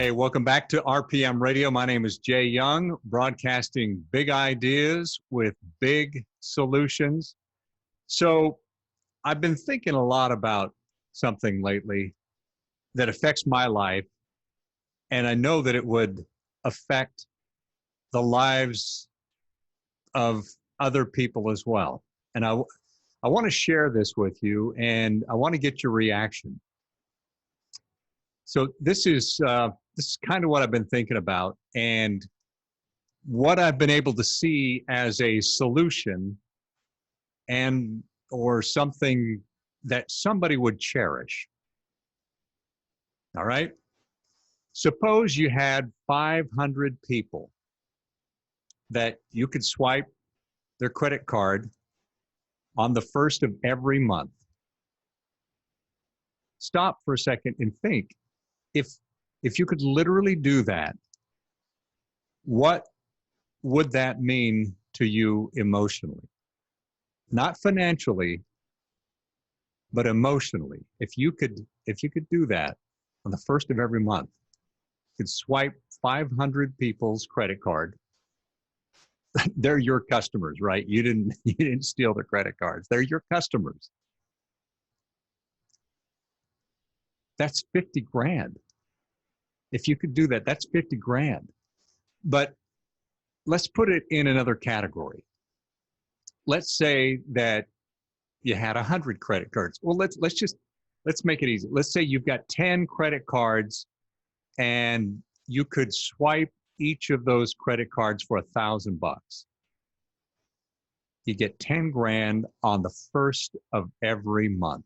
Hey, welcome back to RPM Radio. My name is Jay Young, broadcasting big ideas with big solutions. So I've been thinking a lot about something lately that affects my life, and I know that it would affect the lives of other people as well. And I want to share this with you, and I want to get your reaction. So this is kind of what I've been thinking about, and what I've been able to see as a solution, and or something that somebody would cherish. All right. Suppose you had 500 people that you could swipe their credit card on the first of every month. Stop for a second and think. If you could literally do that, what would that mean to you emotionally? Not financially, but emotionally. If you could do that on the first of every month, you could swipe 500 people's credit card. They're your customers, right? You didn't steal their credit cards. They're your customers. That's 50 grand. If you could do that, that's 50 grand. But let's put it in another category. Let's say that you had 100 credit cards. Well, let's make it easy. Let's say you've got 10 credit cards, and you could swipe each of those credit cards for $1,000. You get 10 grand on the first of every month.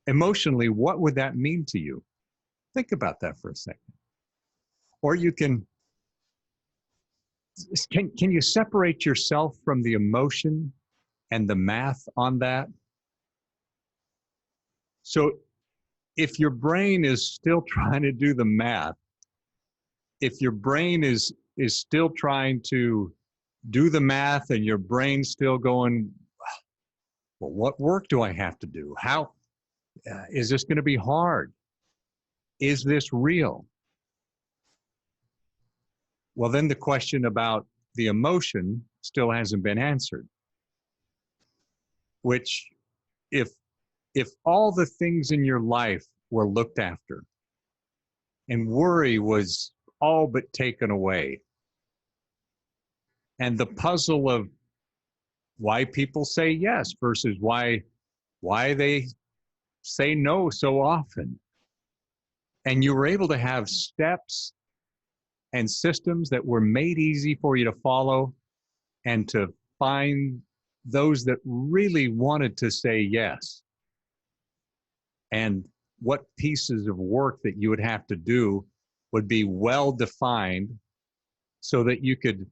Emotionally, what would that mean to you? Think about that for a second. Or you can you separate yourself from the emotion and the math on that? So if your brain is still trying to do the math, if your brain is still trying to do the math, and your brain's still going, well, what work do I have to do? How is this going to be hard? Is this real? Well, then the question about the emotion still hasn't been answered. Which, if all the things in your life were looked after, and worry was all but taken away, and the puzzle of why people say yes versus why they say no so often, and you were able to have steps and systems that were made easy for you to follow, and to find those that really wanted to say yes, and what pieces of work that you would have to do would be well defined, so that you could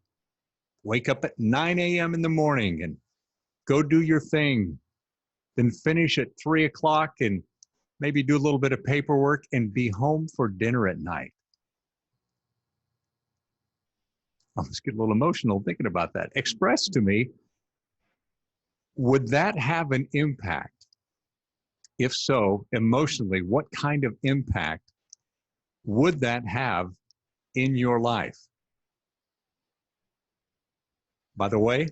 wake up at 9 a.m. in the morning and go do your thing, then finish at 3 o'clock and maybe do a little bit of paperwork and be home for dinner at night. I'll just get a little emotional thinking about that. Express to me, would that have an impact? If so, emotionally, what kind of impact would that have in your life? By the way,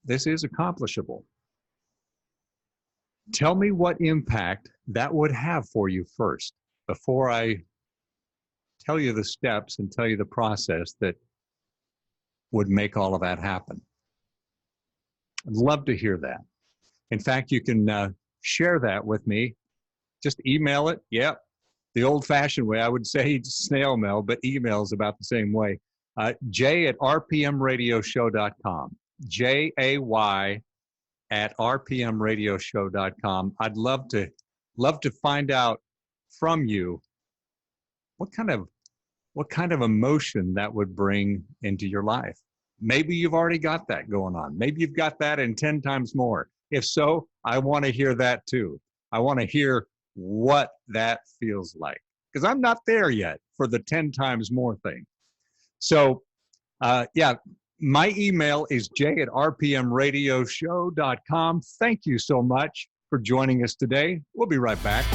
this is accomplishable. Tell me what impact that would have for you first, before I tell you the steps and tell you the process that would make all of that happen. I'd love to hear that. In fact, you can share that with me. Just email it. Yep. The old-fashioned way, I would say snail mail, but email is about the same way. Jay@rpmradioshow.com. JAY@rpmradioshow.com. I'd love to find out from you what kind of emotion that would bring into your life. Maybe you've already got that going on. Maybe you've got that and 10 times more. If so, I want to hear that too. I want to hear what that feels like, because I'm not there yet for the 10 times more thing. So, yeah, my email is jay@rpmradioshow.com. Thank you so much for joining us today. We'll be right back.